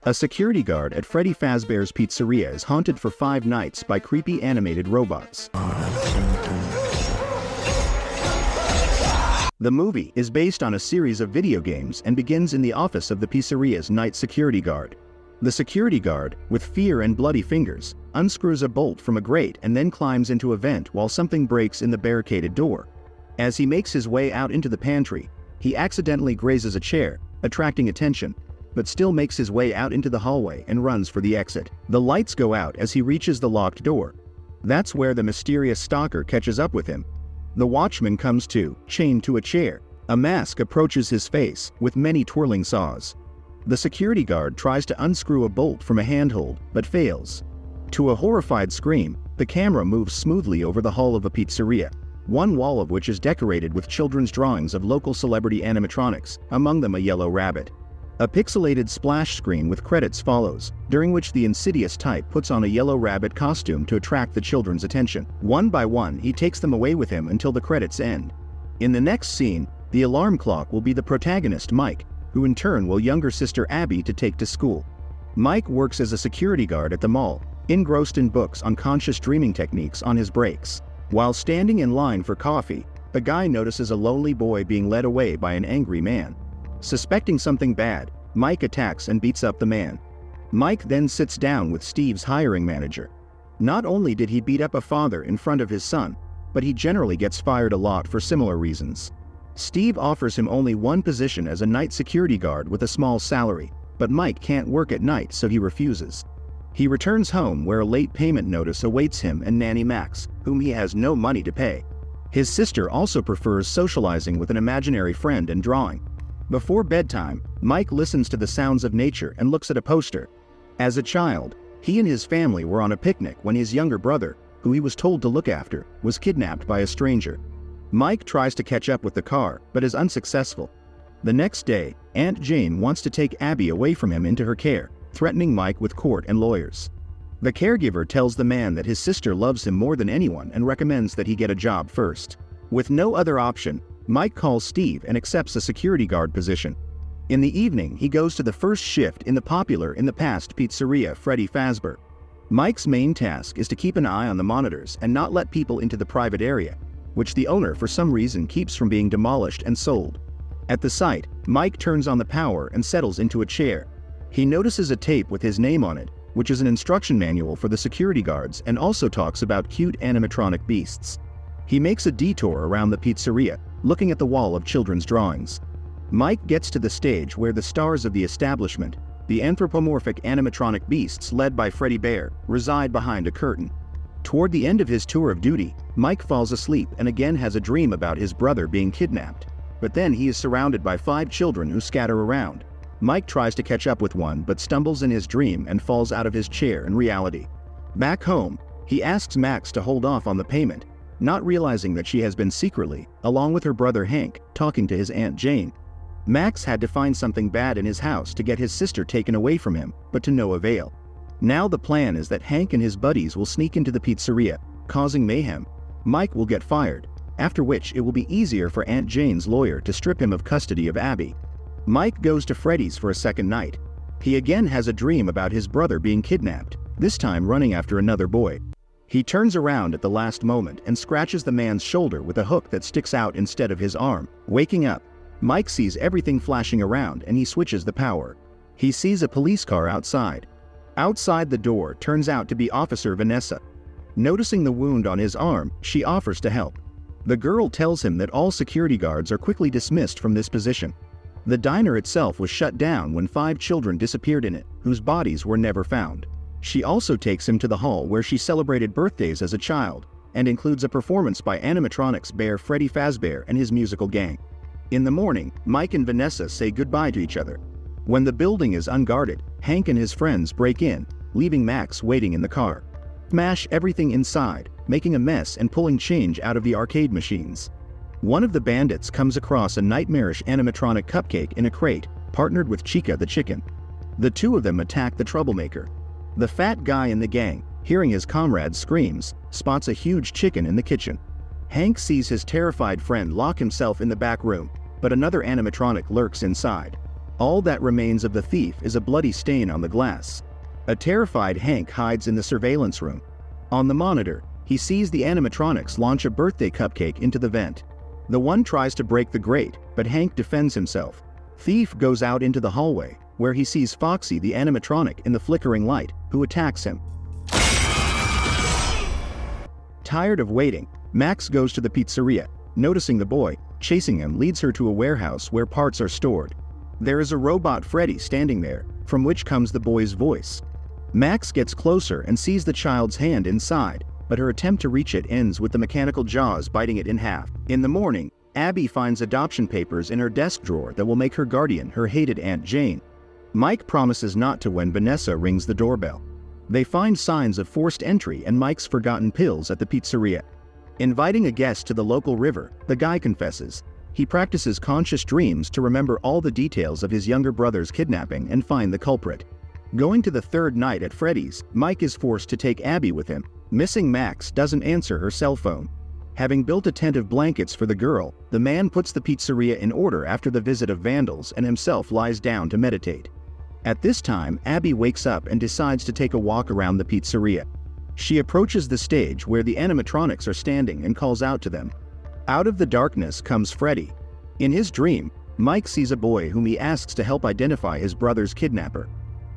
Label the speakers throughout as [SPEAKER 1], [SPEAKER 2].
[SPEAKER 1] A security guard at Freddy Fazbear's Pizzeria is haunted for 5 nights by creepy animated robots. The movie is based on a series of video games and begins in the office of the pizzeria's night security guard. The security guard, with fear and bloody fingers, unscrews a bolt from a grate and then climbs into a vent while something breaks in the barricaded door. As he makes his way out into the pantry, he accidentally grazes a chair, attracting attention, but still makes his way out into the hallway and runs for the exit. The lights go out as he reaches the locked door. That's where the mysterious stalker catches up with him. The watchman comes to, chained to a chair. A mask approaches his face, with many twirling saws. The security guard tries to unscrew a bolt from a handhold, but fails. To a horrified scream, the camera moves smoothly over the hall of a pizzeria, one wall of which is decorated with children's drawings of local celebrity animatronics, among them a yellow rabbit. A pixelated splash screen with credits follows, during which the insidious type puts on a yellow rabbit costume to attract the children's attention. One by one, he takes them away with him until the credits end. In the next scene, the alarm clock will be the protagonist, Mike, who in turn will younger sister Abby to take to school. Mike works as a security guard at the mall, engrossed in books on conscious dreaming techniques on his breaks. While standing in line for coffee, the guy notices a lonely boy being led away by an angry man. Suspecting something bad, Mike attacks and beats up the man. Mike then sits down with Steve's hiring manager. Not only did he beat up a father in front of his son, but he generally gets fired a lot for similar reasons. Steve offers him only one position as a night security guard with a small salary, but Mike can't work at night, so he refuses. He returns home where a late payment notice awaits him and nanny Max, whom he has no money to pay. His sister also prefers socializing with an imaginary friend and drawing. Before bedtime, Mike listens to the sounds of nature and looks at a poster. As a child, he and his family were on a picnic when his younger brother, who he was told to look after, was kidnapped by a stranger. Mike tries to catch up with the car, but is unsuccessful. The next day, Aunt Jane wants to take Abby away from him into her care, threatening Mike with court and lawyers. The caregiver tells the man that his sister loves him more than anyone and recommends that he get a job first. With no other option, Mike calls Steve and accepts a security guard position. In the evening, he goes to the first shift in the popular in the past pizzeria Freddy Fazbear. Mike's main task is to keep an eye on the monitors and not let people into the private area, which the owner for some reason keeps from being demolished and sold. At the site, Mike turns on the power and settles into a chair. He notices a tape with his name on it, which is an instruction manual for the security guards and also talks about cute animatronic beasts. He makes a detour around the pizzeria, looking at the wall of children's drawings. Mike gets to the stage where the stars of the establishment, the anthropomorphic animatronic beasts led by Freddy Bear, reside behind a curtain. Toward the end of his tour of duty, Mike falls asleep and again has a dream about his brother being kidnapped. But then he is surrounded by 5 children who scatter around. Mike tries to catch up with one but stumbles in his dream and falls out of his chair in reality. Back home, he asks Max to hold off on the payment, not realizing that she has been secretly, along with her brother Hank, talking to his Aunt Jane. Max had to find something bad in his house to get his sister taken away from him, but to no avail. Now the plan is that Hank and his buddies will sneak into the pizzeria, causing mayhem. Mike will get fired, after which it will be easier for Aunt Jane's lawyer to strip him of custody of Abby. Mike goes to Freddy's for a second night. He again has a dream about his brother being kidnapped, this time running after another boy. He turns around at the last moment and scratches the man's shoulder with a hook that sticks out instead of his arm. Waking up, Mike sees everything flashing around and he switches the power. He sees a police car outside. Outside the door turns out to be Officer Vanessa. Noticing the wound on his arm, she offers to help. The girl tells him that all security guards are quickly dismissed from this position. The diner itself was shut down when 5 children disappeared in it, whose bodies were never found. She also takes him to the hall where she celebrated birthdays as a child, and includes a performance by animatronics bear Freddy Fazbear and his musical gang. In the morning, Mike and Vanessa say goodbye to each other. When the building is unguarded, Hank and his friends break in, leaving Max waiting in the car. Smash everything inside, making a mess and pulling change out of the arcade machines. One of the bandits comes across a nightmarish animatronic cupcake in a crate, partnered with Chica the chicken. The two of them attack the troublemaker. The fat guy in the gang, hearing his comrades' screams, spots a huge chicken in the kitchen. Hank sees his terrified friend lock himself in the back room, but another animatronic lurks inside. All that remains of the thief is a bloody stain on the glass. A terrified Hank hides in the surveillance room. On the monitor, he sees the animatronics launch a birthday cupcake into the vent. The one tries to break the grate, but Hank defends himself. Thief goes out into the hallway, where he sees Foxy the animatronic in the flickering light, who attacks him. Tired of waiting, Max goes to the pizzeria. Noticing the boy chasing him leads her to a warehouse where parts are stored. There is a robot Freddy standing there, from which comes the boy's voice. Max gets closer and sees the child's hand inside, but her attempt to reach it ends with the mechanical jaws biting it in half. In the morning, Abby finds adoption papers in her desk drawer that will make her guardian her hated Aunt Jane. Mike promises not to when Vanessa rings the doorbell. They find signs of forced entry and Mike's forgotten pills at the pizzeria. Inviting a guest to the local river, the guy confesses. He practices conscious dreams to remember all the details of his younger brother's kidnapping and find the culprit. Going to the third night at Freddy's, Mike is forced to take Abby with him. Missing Max doesn't answer her cell phone. Having built a tent of blankets for the girl, the man puts the pizzeria in order after the visit of vandals and himself lies down to meditate. At this time, Abby wakes up and decides to take a walk around the pizzeria. She approaches the stage where the animatronics are standing and calls out to them. Out of the darkness comes Freddy. In his dream, Mike sees a boy whom he asks to help identify his brother's kidnapper.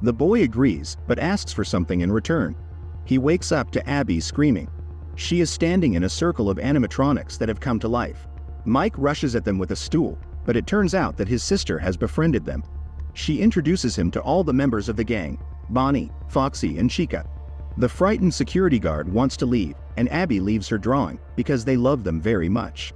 [SPEAKER 1] The boy agrees, but asks for something in return. He wakes up to Abby screaming. She is standing in a circle of animatronics that have come to life. Mike rushes at them with a stool, but it turns out that his sister has befriended them. She introduces him to all the members of the gang, Bonnie, Foxy, and Chica. The frightened security guard wants to leave, and Abby leaves her drawing because they love them very much.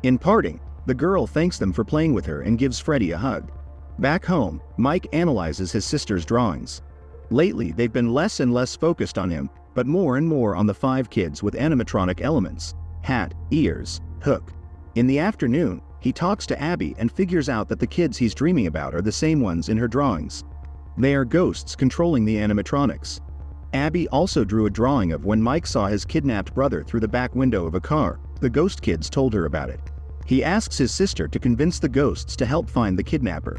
[SPEAKER 1] In parting, the girl thanks them for playing with her and gives Freddy a hug. Back home, Mike analyzes his sister's drawings. Lately, they've been less and less focused on him, but more and more on the 5 kids with animatronic elements: hat, ears, hook. In the afternoon, he talks to Abby and figures out that the kids he's dreaming about are the same ones in her drawings. They are ghosts controlling the animatronics. Abby also drew a drawing of when Mike saw his kidnapped brother through the back window of a car. The ghost kids told her about it. He asks his sister to convince the ghosts to help find the kidnapper.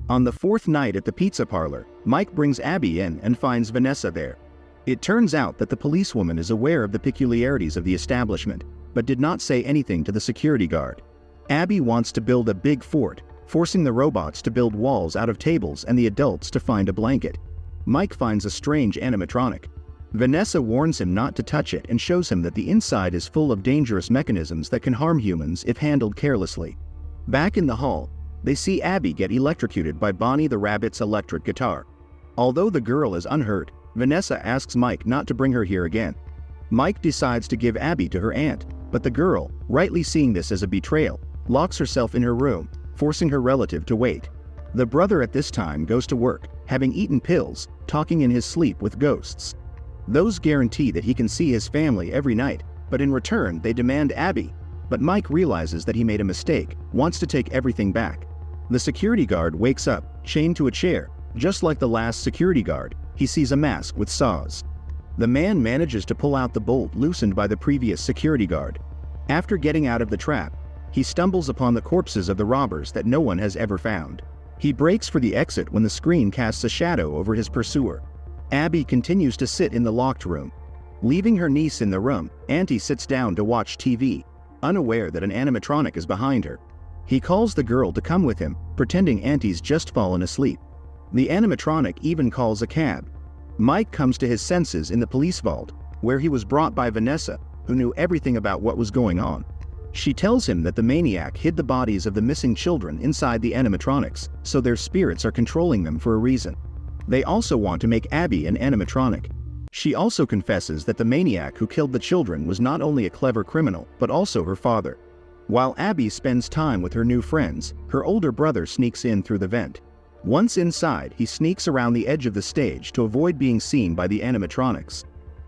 [SPEAKER 1] On the 4th night at the pizza parlor, Mike brings Abby in and finds Vanessa there. It turns out that the policewoman is aware of the peculiarities of the establishment, but did not say anything to the security guard. Abby wants to build a big fort, forcing the robots to build walls out of tables and the adults to find a blanket. Mike finds a strange animatronic. Vanessa warns him not to touch it and shows him that the inside is full of dangerous mechanisms that can harm humans if handled carelessly. Back in the hall, they see Abby get electrocuted by Bonnie the Rabbit's electric guitar. Although the girl is unhurt, Vanessa asks Mike not to bring her here again. Mike decides to give Abby to her aunt, but the girl, rightly seeing this as a betrayal, locks herself in her room, forcing her relative to wait. The brother at this time goes to work, having eaten pills, talking in his sleep with ghosts. Those guarantee that he can see his family every night, but in return they demand Abby. But Mike realizes that he made a mistake, wants to take everything back. The security guard wakes up, chained to a chair. Just like the last security guard, he sees a mask with saws. The man manages to pull out the bolt loosened by the previous security guard. After getting out of the trap, he stumbles upon the corpses of the robbers that no one has ever found. He breaks for the exit when the screen casts a shadow over his pursuer. Abby continues to sit in the locked room. Leaving her niece in the room, Auntie sits down to watch TV, unaware that an animatronic is behind her. He calls the girl to come with him, pretending Auntie's just fallen asleep. The animatronic even calls a cab. Mike comes to his senses in the police vault, where he was brought by Vanessa, who knew everything about what was going on. She tells him that the maniac hid the bodies of the missing children inside the animatronics, so their spirits are controlling them for a reason. They also want to make Abby an animatronic. She also confesses that the maniac who killed the children was not only a clever criminal, but also her father. While Abby spends time with her new friends, her older brother sneaks in through the vent. Once inside, he sneaks around the edge of the stage to avoid being seen by the animatronics.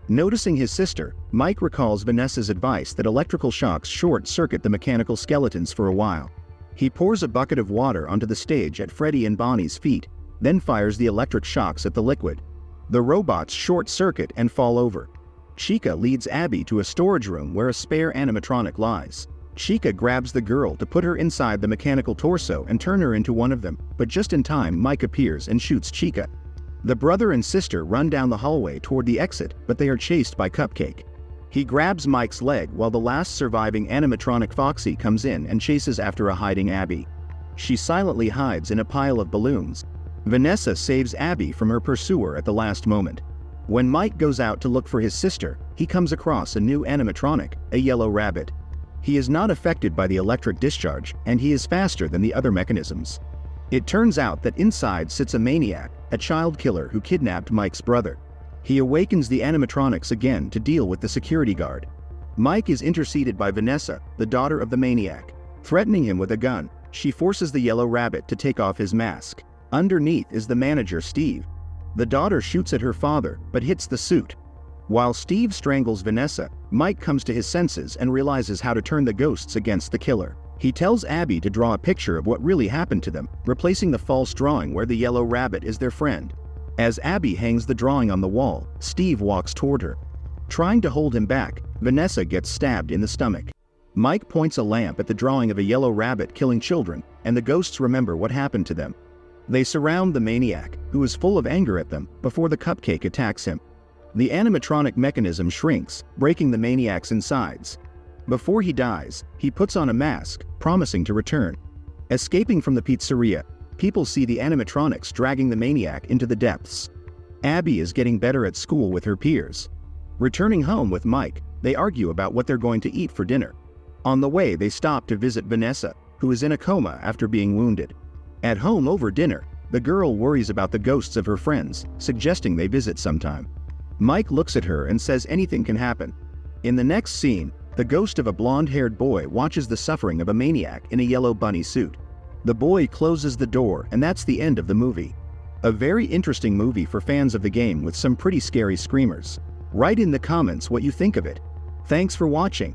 [SPEAKER 1] Noticing his sister, Mike recalls Vanessa's advice that electrical shocks short-circuit the mechanical skeletons for a while. He pours a bucket of water onto the stage at Freddy and Bonnie's feet, then fires the electric shocks at the liquid. The robots short-circuit and fall over. Chica leads Abby to a storage room where a spare animatronic lies. Chica grabs the girl to put her inside the mechanical torso and turn her into one of them, but just in time Mike appears and shoots Chica. The brother and sister run down the hallway toward the exit, but they are chased by Cupcake. He grabs Mike's leg while the last surviving animatronic Foxy comes in and chases after a hiding Abby. She silently hides in a pile of balloons. Vanessa saves Abby from her pursuer at the last moment. When Mike goes out to look for his sister, he comes across a new animatronic, a yellow rabbit. He is not affected by the electric discharge, and he is faster than the other mechanisms. It turns out that inside sits a maniac, a child killer who kidnapped Mike's brother. He awakens the animatronics again to deal with the security guard. Mike is interceded by Vanessa, the daughter of the maniac. Threatening him with a gun, she forces the yellow rabbit to take off his mask. Underneath is the manager, Steve. The daughter shoots at her father, but hits the suit. While Steve strangles Vanessa, Mike comes to his senses and realizes how to turn the ghosts against the killer. He tells Abby to draw a picture of what really happened to them, replacing the false drawing where the yellow rabbit is their friend. As Abby hangs the drawing on the wall, Steve walks toward her. Trying to hold him back, Vanessa gets stabbed in the stomach. Mike points a lamp at the drawing of a yellow rabbit killing children, and the ghosts remember what happened to them. They surround the maniac, who is full of anger at them, before the Cupcake attacks him. The animatronic mechanism shrinks, breaking the maniac's insides. Before he dies, he puts on a mask, promising to return. Escaping from the pizzeria, people see the animatronics dragging the maniac into the depths. Abby is getting better at school with her peers. Returning home with Mike, they argue about what they're going to eat for dinner. On the way, they stop to visit Vanessa, who is in a coma after being wounded. At home over dinner, the girl worries about the ghosts of her friends, suggesting they visit sometime. Mike looks at her and says anything can happen. In the next scene, the ghost of a blonde-haired boy watches the suffering of a maniac in a yellow bunny suit. The boy closes the door, and that's the end of the movie. A very interesting movie for fans of the game with some pretty scary screamers. Write in the comments what you think of it. Thanks for watching.